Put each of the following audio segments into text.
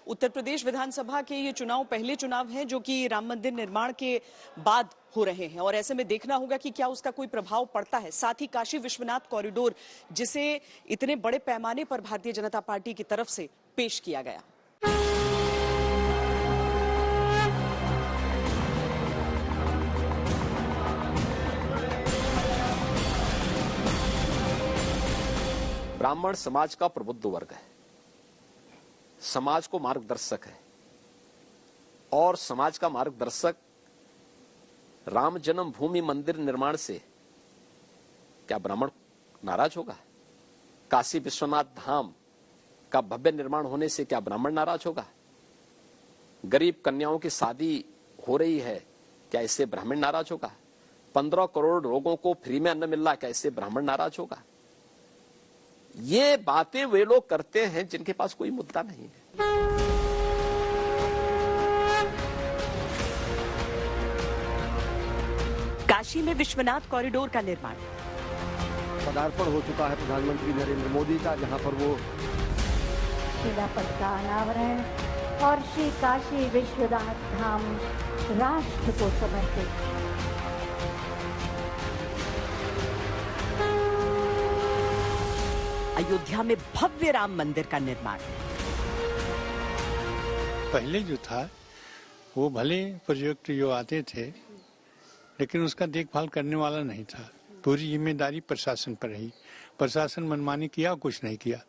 उत्तर प्रदेश विधानसभा के ये चुनाव पहले चुनाव हैं जो कि राम मंदिर निर्माण के बाद हो रहे हैं और ऐसे में देखना होगा कि क्या उसका कोई प्रभाव पड़ता है। साथ ही काशी विश्वनाथ कॉरिडोर जिसे इतने बड़े पैमाने पर भारतीय जनता पार्टी की तरफ से पेश किया गया। ब्राह्मण समाज का प्रबुद्ध वर्ग है, समाज को मार्गदर्शक है और समाज का मार्गदर्शक राम जन्मभूमि मंदिर निर्माण से क्या ब्राह्मण नाराज होगा? काशी विश्वनाथ धाम का भव्य निर्माण होने से क्या ब्राह्मण नाराज होगा? गरीब कन्याओं की शादी हो रही है, क्या इससे ब्राह्मण नाराज होगा? 15 करोड़ लोगों को फ्री में अन्न मिल रहा है, क्या इससे ब्राह्मण नाराज होगा? ये बातें वे लोग करते हैं जिनके पास कोई मुद्दा नहीं है। काशी में विश्वनाथ कॉरिडोर का निर्माण पदार्पण हो चुका है प्रधानमंत्री नरेंद्र मोदी का, जहां पर वो शिलापट का अनावरण और श्री काशी विश्वनाथ धाम राष्ट्र को समर्पित। अयोध्या में भव्य राम मंदिर का निर्माण। पहले जो था वो भले प्रोजेक्ट जो आते थे लेकिन उसका देखभाल करने वाला नहीं था। पूरी जिम्मेदारी प्रशासन पर रही, प्रशासन मनमानी किया, कुछ नहीं किया।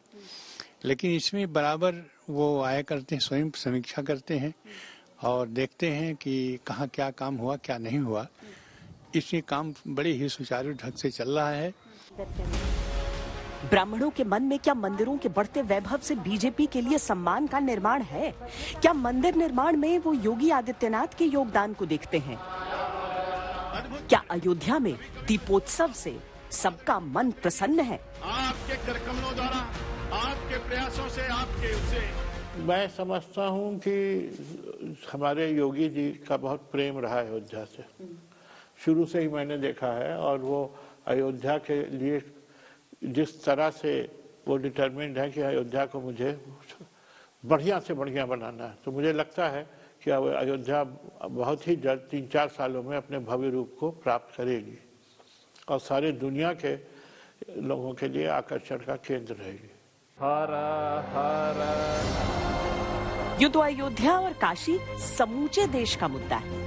लेकिन इसमें बराबर वो आया करते हैं, स्वयं समीक्षा करते हैं और देखते हैं कि कहाँ क्या काम हुआ क्या नहीं हुआ। इसमें काम बड़े ही सुचारू ढंग से चल रहा है। ब्राह्मणों के मन में क्या मंदिरों के बढ़ते वैभव से बीजेपी के लिए सम्मान का निर्माण है? क्या मंदिर निर्माण में वो योगी आदित्यनाथ के योगदान को देखते हैं? क्या अयोध्या में दीपोत्सव से सबका मन प्रसन्न है? आपके करकमलों द्वारा, आपके प्रयासों से, आपके उससे मैं समझता हूं कि हमारे योगी जी का बहुत प्रेम रहा है अयोध्या से। शुरू से ही मैंने देखा है और वो अयोध्या के लिए जिस तरह से वो डिटरमिन्ड है कि अयोध्या को मुझे बढ़िया से बढ़िया बनाना है, तो मुझे लगता है कि अयोध्या बहुत ही जल्द 3-4 सालों में अपने भव्य रूप को प्राप्त करेगी और सारे दुनिया के लोगों के लिए आकर्षण का केंद्र रहेगी। हर हर यूं तो अयोध्या और काशी समूचे देश का मुद्दा है,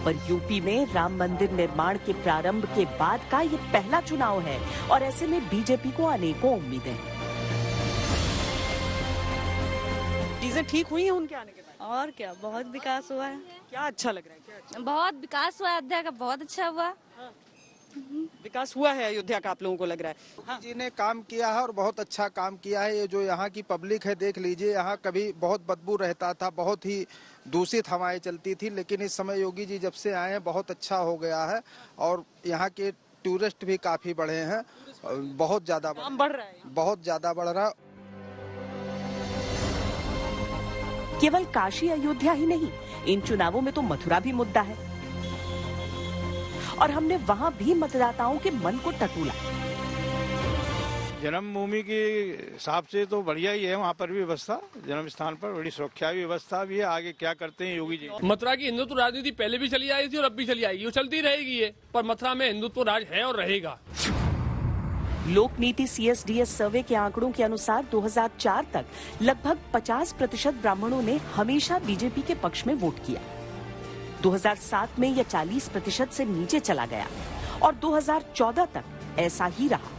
पर यूपी में राम मंदिर निर्माण के प्रारंभ के बाद का ये पहला चुनाव है और ऐसे में बीजेपी को अनेकों उम्मीदें हैं। चीजें ठीक हुई हैं उनके आने के बाद? और क्या, बहुत विकास हुआ है। क्या अच्छा लग रहा है? क्या अच्छा? बहुत विकास हुआ है अयोध्या का, बहुत अच्छा हुआ। हाँ। विकास हुआ है अयोध्या का, आप लोगों को लग रहा है? हाँ। जी ने काम किया है और बहुत अच्छा काम किया है। ये जो यहाँ की पब्लिक है, देख लीजिए, यहाँ कभी बहुत बदबू रहता था, बहुत ही दूषित हवाएं चलती थी, लेकिन इस समय योगी जी जब से आए हैं बहुत अच्छा हो गया है और यहाँ के टूरिस्ट भी काफी बढ़े हैं, बहुत ज्यादा बढ़ रहा है, बहुत ज्यादा बढ़ रहा है। केवल काशी अयोध्या ही नहीं, इन चुनावों में तो मथुरा भी मुद्दा है और हमने वहां भी मतदाताओं के मन को टटोला। जन्मभूमि के हिसाब से तो बढ़िया ही है, वहाँ पर भी व्यवस्था, जन्म स्थान पर बड़ी सुरक्षा भी व्यवस्था भी है। आगे क्या करते हैं योगी जी? मथुरा की हिंदुत्व राजनीति पहले भी चली आई थी और अब भी चली आएगी, वो चलती रहेगी ये, पर मथुरा में हिंदुत्व राज है और रहेगा। लोक नीति CSDS सर्वे के आंकड़ों के अनुसार 2004 तक लगभग 50% ब्राह्मणों ने हमेशा बीजेपी के पक्ष में वोट किया। 2007 में यह 40% से नीचे चला गया और 2014 तक ऐसा ही रहा।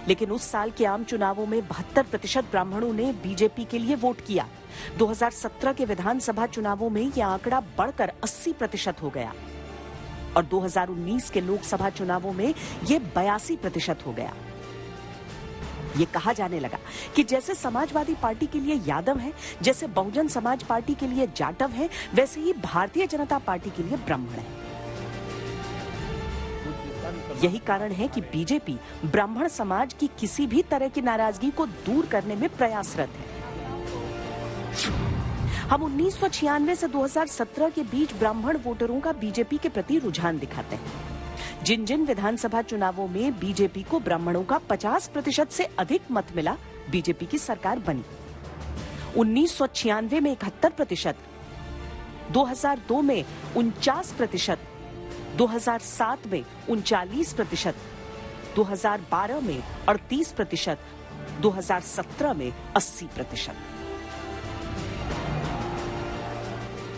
लेकिन उस साल के आम चुनावों में 72% ब्राह्मणों ने बीजेपी के लिए वोट किया। 2017 के विधानसभा चुनावों में यह आंकड़ा बढ़कर 80% हो गया और 2019 के लोकसभा चुनावों में यह 82% हो गया। ये कहा जाने लगा कि जैसे समाजवादी पार्टी के लिए यादव है, जैसे बहुजन समाज पार्टी के लिए जाटव है, वैसे ही भारतीय जनता पार्टी के लिए ब्राह्मण है। यही कारण है कि बीजेपी ब्राह्मण समाज की किसी भी तरह की नाराजगी को दूर करने में प्रयासरत है। हम 1996 से 2017 के बीच ब्राह्मण वोटरों का बीजेपी के प्रति रुझान दिखाते हैं। जिन जिन विधानसभा चुनावों में बीजेपी को ब्राह्मणों का 50% से अधिक मत मिला, बीजेपी की सरकार बनी। 1996 में 71%, 2002 में 49%, 2007 में 39%, 2012 में 38%, 2017 में 80%।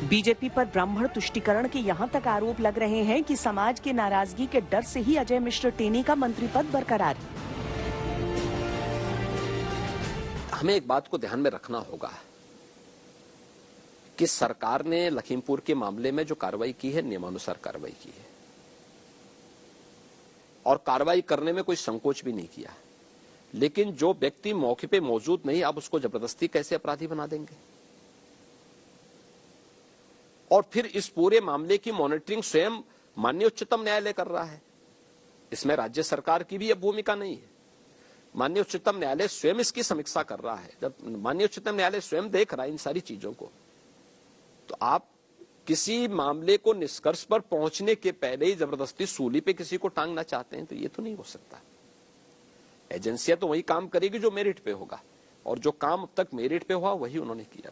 बीजेपी पर ब्राह्मण तुष्टीकरण के यहां तक आरोप लग रहे हैं कि समाज की नाराजगी के डर से ही अजय मिश्र टेनी का मंत्री पद बरकरार है। हमें एक बात को ध्यान में रखना होगा कि सरकार ने लखीमपुर के मामले में जो कार्रवाई की है, नियमानुसार कार्रवाई की है और कार्रवाई करने में कोई संकोच भी नहीं किया। लेकिन जो व्यक्ति मौके पे मौजूद नहीं, आप उसको जबरदस्ती कैसे अपराधी बना देंगे? और फिर इस पूरे मामले की मॉनिटरिंग स्वयं माननीय उच्चतम न्यायालय कर रहा है। इसमें राज्य सरकार की भी अब भूमिका नहीं है। माननीय उच्चतम न्यायालय स्वयं इसकी समीक्षा कर रहा है। जब माननीय उच्चतम न्यायालय स्वयं देख रहा है इन सारी चीजों को, तो आप किसी मामले को निष्कर्ष पर पहुंचने के पहले ही जबरदस्ती सूली पे किसी को टांगना चाहते हैं, तो ये तो नहीं हो सकता। एजेंसियां तो वही काम करेगी जो मेरिट पे होगा, और जो काम अब तक मेरिट पे हुआ वही उन्होंने किया।